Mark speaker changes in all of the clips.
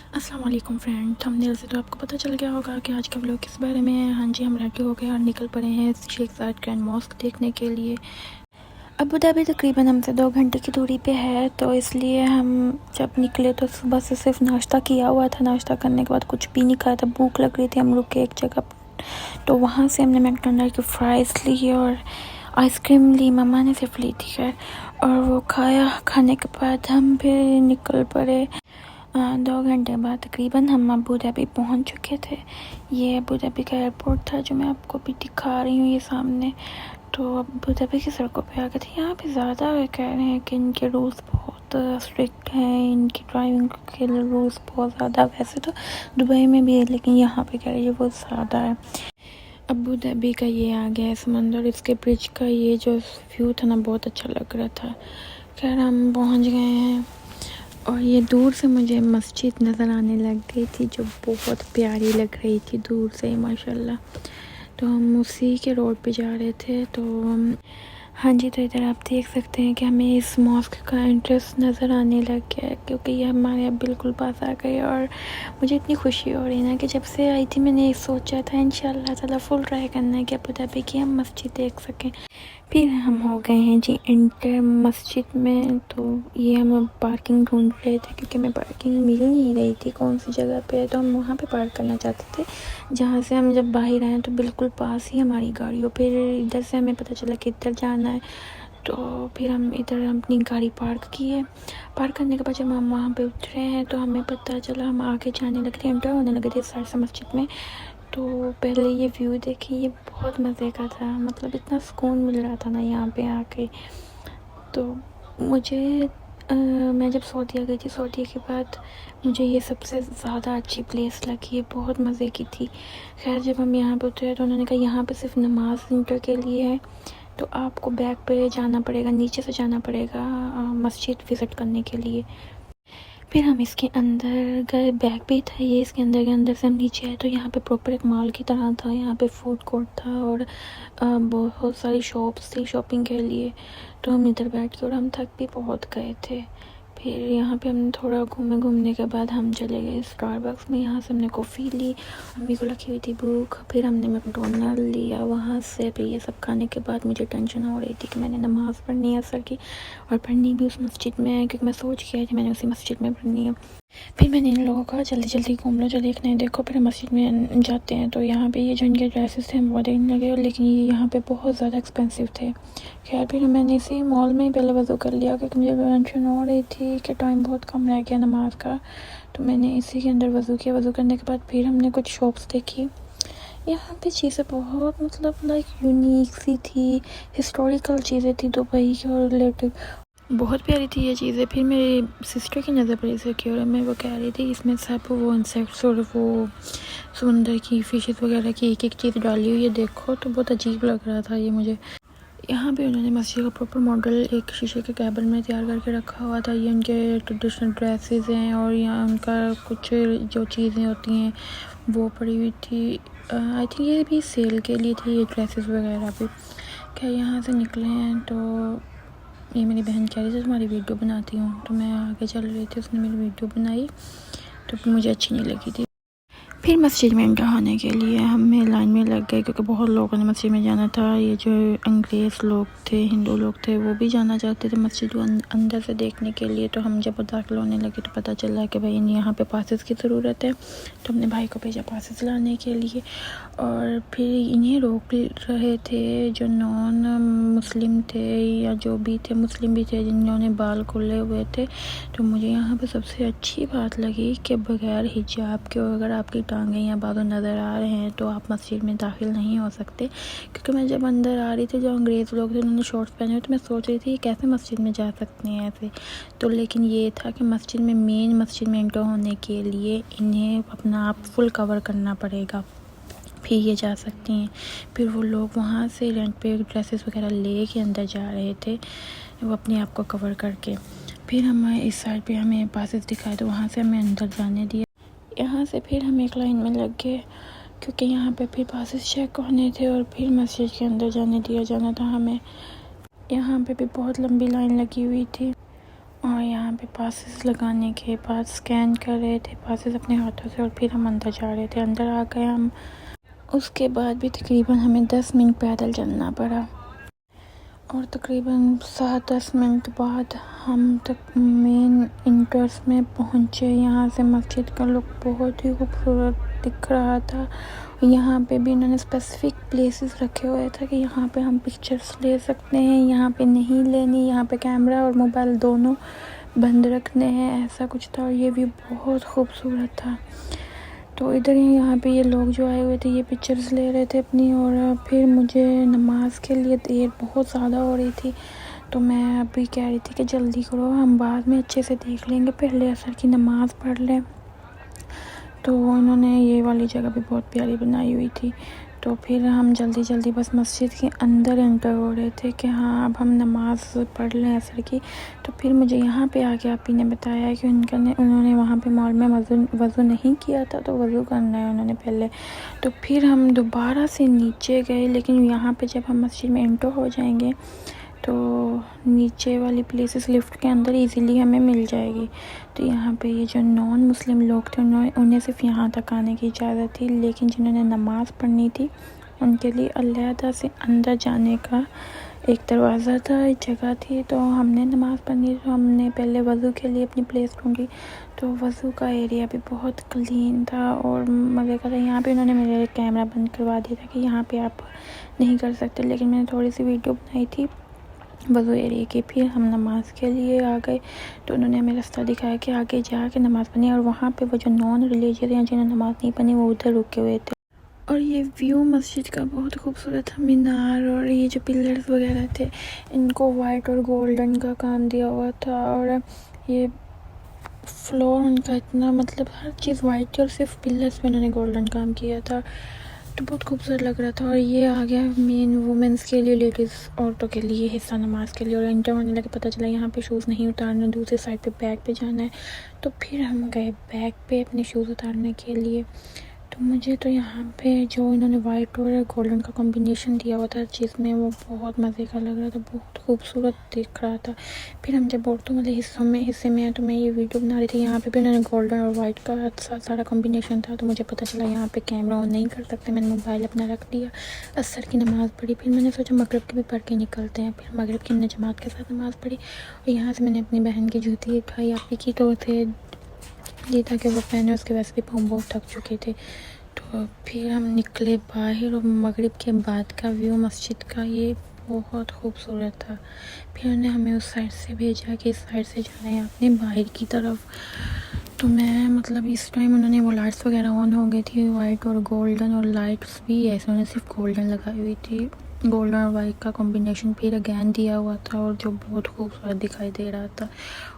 Speaker 1: अस्सलाम वालेकुम friend, thumbnail से तो आपको पता चल गया होगा कि आज का व्लॉग किस बारे में है। हाँ जी, हम रेडी हो गए और निकल पड़े हैं शेख ज़ायद ग्रैंड मॉस्क देखने के लिए। अबू धाबी तकरीबन हमसे 2 घंटे की दूरी पे है, तो इसलिए हम जब निकले तो सुबह से सिर्फ नाश्ता किया हुआ था। नाश्ता करने के बाद कुछ भी नहीं खाया था, भूख लग रही थी। हम रुके एक जगह पर, तो वहाँ से हमने मैकडोनल्ड की फ्राइज़ ली और आइसक्रीम ली, मम्मा ने सिर्फ ली थी खैर, और वो खाया। खाने के बाद हम फिर निकल पड़े। 2 घंटे बाद तकरीबन हम अबू धाबी पहुँच चुके थे। ये अबू धाबी का एयरपोर्ट था जो मैं आपको भी दिखा रही हूँ ये सामने। तो अबू धाबी की सड़कों पे आ गए थे। यहाँ पे ज़्यादा कह रहे हैं कि इनके रूल्स बहुत स्ट्रिक्ट हैं, इनकी ड्राइविंग के रूल्स बहुत ज़्यादा। वैसे तो दुबई में भी है, लेकिन यहाँ पे कह रहे हैं बहुत ज़्यादा है। अबू धाबी का ये आ गया है समंदर, इसके ब्रिज का ये जो व्यू था ना बहुत अच्छा लग रहा था। खैर हम पहुँच गए हैं और ये दूर से मुझे मस्जिद नज़र आने लग गई थी जो बहुत प्यारी लग रही थी दूर से ही माशाल्लाह। तो हम उसी के रोड पे जा रहे थे। तो हाँ जी, तो इधर आप देख सकते हैं कि हमें इस मॉस्क का इंटरेस्ट नज़र आने लग गया है, क्योंकि ये हमारे अब बिल्कुल पास आ गए। और मुझे इतनी खुशी हो रही है ना कि जब से आई थी मैंने सोचा था इंशाल्लाह ताला फुल ट्राई करना है कि अबू धाबी की हम मस्जिद देख सकें। फिर हम हो गए हैं जी इंटर मस्जिद में। तो ये हम पार्किंग ढूंढ रहे थे क्योंकि हमें पार्किंग मिल नहीं रही थी कौन सी जगह पे। तो हम वहाँ पे पार्क करना चाहते थे जहाँ से हम जब बाहर आए तो बिल्कुल पास ही हमारी गाड़ी हो। फिर इधर से हमें पता चला कि इधर जाना है, तो फिर हम इधर अपनी गाड़ी पार्क की है। पार्क करने के बाद जब हम वहाँ पे उतरे हैं तो हमें पता चला हम आगे जाने लगे थे, एंटर होने लगे थे इस साइड से मस्जिद में। तो पहले ये व्यू देखिए, ये बहुत मज़े का था। मतलब इतना सुकून मिल रहा था ना यहाँ पे आके। तो मुझे मैं जब सऊदीया गई थी, सऊदीया के बाद मुझे ये सबसे ज़्यादा अच्छी प्लेस लगी है, बहुत मज़े की थी। खैर जब हम यहाँ पे उतरे तो उन्होंने कहा यहाँ पे सिर्फ नमाज इंटर के लिए है, तो आपको बैक पे जाना पड़ेगा, नीचे से जाना पड़ेगा मस्जिद विज़िट करने के लिए। फिर हम इसके अंदर गए, बैग भी था ये इसके अंदर। के अंदर से हम नीचे आए तो यहाँ पे प्रॉपर एक मॉल की तरह था। यहाँ पे फूड कोर्ट था और बहुत सारी शॉप्स थी शॉपिंग के लिए। तो हम इधर बैठ के, और हम थक भी बहुत गए थे। फिर यहाँ पे हमने थोड़ा घूमने के बाद हम चले गए स्टारबक्स में। यहाँ से हमने कॉफ़ी ली, अम्मी को लगी हुई थी भूख। फिर हमने मैकडोनल्ड लिया वहाँ से। फिर ये सब खाने के बाद मुझे टेंशन हो रही थी कि मैंने नमाज़ पढ़नी है असर की, और पढ़नी भी उस मस्जिद में है, क्योंकि मैं सोच के आई थी मैंने उसी मस्जिद में पढ़नी है। फिर मैंने इन लोगों को जल्दी जल्दी घूम लो, जो देखना है देखो। फिर मस्जिद में जाते हैं तो यहाँ पे ये जो इनके ड्रेसेस थे वो देखने लगे, लेकिन ये यहाँ पे बहुत ज़्यादा एक्सपेंसिव थे। खैर फिर मैंने इसी मॉल में ही पहले वज़ू कर लिया, क्योंकि मुझे टेंशन हो रही थी कि टाइम बहुत कम रह गया नमाज का। तो मैंने इसी के अंदर वज़ू किया। वज़ू करने के बाद फिर हमने कुछ शॉप्स देखी। यहाँ पे चीज़ें बहुत मतलब लाइक यूनिक सी थी, हिस्टोरिकल चीज़ें थी दुबई के और रिलेटेड, बहुत प्यारी थी ये चीज़ें। फिर मेरी सिस्टर की नज़र पड़ी सिक्योर में, वो कह रही थी इसमें सब वो इंसेक्ट्स और वो समुंदर की फिशेस वगैरह की एक एक चीज़ डाली हुई है, देखो। तो बहुत अजीब लग रहा था ये मुझे। यहाँ पे उन्होंने मस्जिद का प्रॉपर मॉडल एक शीशे के कैबिन में तैयार करके रखा हुआ था। ये उनके ट्रेडिशनल ड्रेसेस हैं और यहाँ उनका कुछ जो चीज़ें होती हैं वो पड़ी हुई थी। आई थिंक ये भी सेल के लिए थी ये ड्रेसेस वगैरह भी। क्या यहाँ से निकले हैं तो ये मेरी बहन कह रही थी तुम्हारी वीडियो बनाती हूँ, तो मैं आगे चल रही थी, उसने मेरी वीडियो बनाई तो मुझे अच्छी नहीं लगी थी। फिर मस्जिद में एंटर होने के लिए हमें लाइन में लग गए, क्योंकि बहुत लोगों ने मस्जिद में जाना था। ये जो अंग्रेज़ लोग थे, हिंदू लोग थे, वो भी जाना चाहते थे मस्जिद को अंदर से देखने के लिए। तो हम जब दाखिल होने लगे तो पता चला कि भाई यहाँ पे पासेस की ज़रूरत है। तो हमने भाई को भेजा पासेस लाने के लिए, और फिर इन्हें रोक रहे थे जो नॉन मुस्लिम थे या जो भी थे, मुस्लिम भी थे जिन्होंने बाल खुले हुए थे। तो मुझे यहाँ पे सबसे अच्छी बात लगी कि बग़ैर हिजाब के अगर आपकी टांगें या बालों नज़र आ रहे हैं तो आप मस्जिद में दाखिल नहीं हो सकते। क्योंकि मैं जब अंदर आ रही थी, जो अंग्रेज़ लोग थे उन्होंने शॉर्ट्स पहने हुए, तो मैं सोच रही थी कैसे मस्जिद में जा सकते हैं ऐसे। तो लेकिन ये था कि मस्जिद में मेन मस्जिद में एंटर होने के लिए इन्हें अपना आप फुल कवर करना पड़ेगा, फिर ये जा सकती हैं। फिर वो लोग वहाँ से रेंट पे ड्रेसेस वगैरह ले के अंदर जा रहे थे, वो अपने आप को कवर करके। फिर हमें इस साइड पे हमें पासेस दिखाए तो वहाँ से हमें अंदर जाने दिया। यहाँ से फिर हम एक लाइन में लग गए, क्योंकि यहाँ पे फिर पासेस चेक होने थे और फिर मस्जिद के अंदर जाने दिया जाना था हमें। यहाँ पे भी बहुत लंबी लाइन लगी हुई थी, और यहाँ पे पासेस लगाने के बाद स्कैन कर रहे थे पासेस अपने हाथों से और फिर हम अंदर जा रहे थे। अंदर आ गए हम, उसके बाद भी तकरीबन हमें 10 मिनट पैदल चलना पड़ा और तकरीबन 7-10 मिनट बाद हम तक मेन इंट्रेंस में पहुँचे। यहाँ से मस्जिद का लुक बहुत ही खूबसूरत दिख रहा था। यहाँ पे भी इन्होंने स्पेसिफिक प्लेसेस रखे हुए थे कि यहाँ पे हम पिक्चर्स ले सकते हैं, यहाँ पे नहीं लेनी, यहाँ पे कैमरा और मोबाइल दोनों बंद रखने हैं, ऐसा कुछ था। और ये भी बहुत खूबसूरत था। तो इधर ही यहाँ पे ये लोग जो आए हुए थे ये पिक्चर्स ले रहे थे अपनी। और फिर मुझे नमाज के लिए देर बहुत ज़्यादा हो रही थी, तो मैं अभी कह रही थी कि जल्दी करो, हम बाद में अच्छे से देख लेंगे, पहले असर की नमाज़ पढ़ लें। तो इन्होंने ये वाली जगह भी बहुत प्यारी बनाई हुई थी। तो फिर हम जल्दी जल्दी बस मस्जिद के अंदर एंटर हो रहे थे कि हाँ अब हम नमाज़ पढ़ लें असर की। तो फिर मुझे यहाँ पे आके आपी ने बताया कि उन्होंने वहाँ पे मॉल में वज़ू नहीं किया था, तो वज़ू करना है उन्होंने पहले। तो फिर हम दोबारा से नीचे गए, लेकिन यहाँ पे जब हम मस्जिद में एंटर हो जाएंगे तो नीचे वाली प्लेसेस लिफ्ट के अंदर इजीली हमें मिल जाएगी। तो यहाँ पे ये जो नॉन मुस्लिम लोग थे उन्हें सिर्फ यहाँ तक आने की इजाज़त थी, लेकिन जिन्होंने नमाज़ पढ़नी थी उनके लिए अलहदा से अंदर जाने का एक दरवाज़ा था, एक जगह थी। तो हमने नमाज़ पढ़नी तो हमने पहले वज़ू के लिए अपनी प्लेस ढूंढी। तो वज़ू का एरिया भी बहुत क्लीन था और मज़े का था। यहाँ पे उन्होंने मेरे कैमरा बंद करवा दिया था कि यहाँ पे आप नहीं कर सकते, लेकिन मैंने थोड़ी सी वीडियो बनाई थी वज़ू एरिया की। फिर हम नमाज़ के लिए आ गए, तो उन्होंने हमें रास्ता दिखाया कि आगे जा के नमाज़ पढ़नी। और वहाँ पे वो जो नॉन रिलीजियस हैं जिन्होंने नमाज़ नहीं पढ़नी वो उधर रुके हुए थे। और ये व्यू मस्जिद का बहुत खूबसूरत था। मीनार और ये जो पिलर्स वगैरह थे इनको वाइट और गोल्डन का काम दिया हुआ था। और ये फ्लोर उनका इतना मतलब हर चीज़ वाइट थी और सिर्फ पिलर्स पे उन्होंने गोल्डन काम किया था। तो बहुत खूबसूरत लग रहा था। और ये आ गया मेन वुमेंस के लिए, लेडीज़ औरतों के लिए हिस्सा नमाज के लिए। और एंटर होने लगे पता चला यहाँ पे शूज़ नहीं उतारना, दूसरी साइड पे बैग पे जाना है। तो फिर हम गए बैग पे अपने शूज़ उतारने के लिए। तो मुझे तो यहाँ पे जो इन्होंने वाइट और गोल्डन का कॉम्बिनेशन दिया हुआ था चीज़ में वो बहुत मज़े का लग रहा था, बहुत खूबसूरत दिख रहा था। फिर हम जब औरतों वाले हिस्से में तो मैं ये वीडियो बना रही थी, यहाँ पे भी उन्होंने गोल्डन और वाइट का सारा कॉम्बिनेशन था। तो मुझे पता चला यहाँ पे कैमरा ऑन नहीं कर सकते, मैंने मोबाइल अपना रख दिया, असर की नमाज़ पढ़ी। फिर मैंने सोचा मगरिब की भी पढ़ के निकलते हैं। फिर मगरिब की हमने जमात के साथ नमाज़ पढ़ी। और यहाँ से मैंने अपनी बहन की जूती उठाई, आपी की तो थे ये था कि वो पहने, उसके वैसे भी हम बहुत थक चुके थे। तो फिर हम निकले बाहर और मगरिब के बाद का व्यू मस्जिद का ये बहुत खूबसूरत था। फिर उन्होंने हमें उस साइड से भेजा कि इस साइड से जाना है आपने बाहर की तरफ। तो मैं मतलब इस टाइम उन्होंने वो लाइट्स वगैरह ऑन हो गई थी, वाइट और गोल्डन, और लाइट्स भी ऐसे उन्होंने सिर्फ गोल्डन लगाई हुई थी, गोल्डन और वाइट का कॉम्बिनेशन फिर अगैन दिया हुआ था और जो बहुत खूबसूरत दिखाई दे रहा था।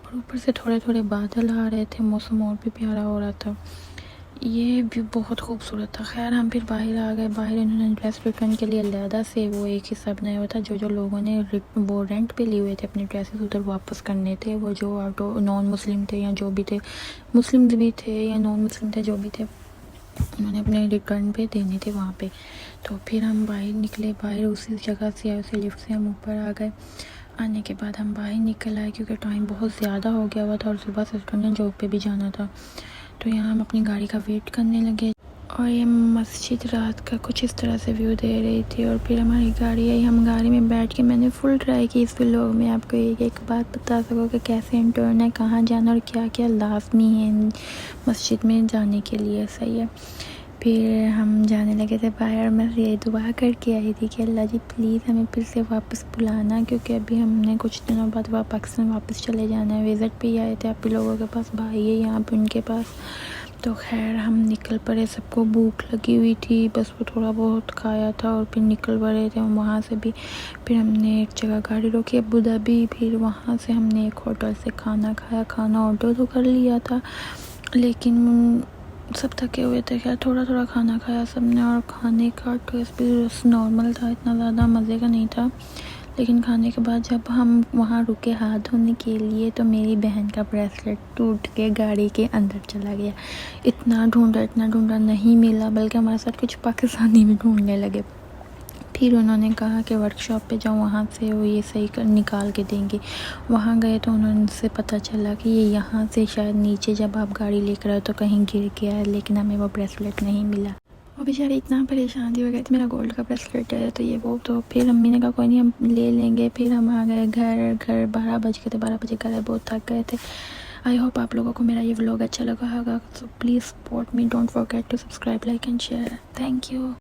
Speaker 1: और ऊपर से थोड़े थोड़े बादल आ रहे थे, मौसम और भी प्यारा हो रहा था, ये भी बहुत खूबसूरत था। खैर हम फिर बाहर आ गए। बाहर इन्होंने ड्रेस रिटर्न के लिए अलहदा से वो एक हिस्सा बनाया हुआ था, जो लोगों ने वो रेंट पे लिए हुए थे अपने ड्रेसेस उधर वापस करने थे। वो जो ऑटो नॉन मुस्लिम थे या जो भी थे, मुस्लिम भी थे या नॉन मुस्लिम थे, जो भी थे, उन्होंने अपने रिटर्न पे देने थे वहाँ पे। तो फिर हम बाहर निकले, बाहर उसी जगह से आए, उसी लिफ्ट से हम ऊपर आ गए। आने के बाद हम बाहर निकल आए क्योंकि टाइम बहुत ज़्यादा हो गया हुआ था और सुबह से जॉब पे भी जाना था। तो यहाँ हम अपनी गाड़ी का वेट करने लगे और ये मस्जिद रात का कुछ इस तरह से व्यू दे रही थी। और फिर हमारी गाड़ी आई, हम गाड़ी में बैठ के मैंने फुल ट्राई की इस व्लॉग में आपको एक बात बता सको कि कैसे एंटर होना है, कहाँ जाना और क्या क्या लाजमी है मस्जिद में जाने के लिए, सही है। फिर हम जाने लगे थे बाहर। मैं ये दुआ करके आई थी कि अल्लाह जी प्लीज़ हमें फिर से वापस बुलाना, क्योंकि अभी हमने कुछ दिनों बाद पाकिस्तान वापस चले जाना है। विज़िट पे आए थे, आप लोगों के पास भाई है यहाँ पे उनके पास। तो खैर हम निकल पड़े, सबको भूख लगी हुई थी, बस वो थोड़ा बहुत खाया था और फिर निकल पड़े थे हम वहाँ से भी। फिर हमने एक जगह गाड़ी रोकी अबू धाबी, फिर वहाँ से हमने एक होटल से खाना खाया। खाना ऑर्डर तो कर लिया था लेकिन सब थके हुए थे, खैर थोड़ा थोड़ा खाना खाया सबने। और खाने का टेस्ट भी नॉर्मल था, इतना ज़्यादा मज़े का नहीं था। लेकिन खाने के बाद जब हम वहाँ रुके हाथ धोने के लिए तो मेरी बहन का ब्रेसलेट टूट के गाड़ी के अंदर चला गया। इतना ढूंढा नहीं मिला, बल्कि हमारे साथ कुछ पाकिस्तानी भी ढूंढने लगे। फिर उन्होंने कहा कि वर्कशॉप पे जाओ, वहाँ से वो ये सही कर निकाल के देंगे। वहाँ गए तो उनसे पता चला कि ये यहाँ से शायद नीचे जब आप गाड़ी लेकर आए तो कहीं गिर गया है, लेकिन हमें वो ब्रेसलेट नहीं मिला। वो बेचारी इतना परेशान थी, वो कहती मेरा गोल्ड का ब्रेसलेट है तो ये वो। तो फिर अम्मी ने कहा कोई नहीं, हम ले लेंगे। फिर हम आ गए घर 12 बज गए थे, 12 बजे घर बहुत थक गए थे। आई होप आप लोगों को मेरा ये व्लॉग अच्छा लगा होगा। So please support me, don't forget to subscribe, like and share. Thank you.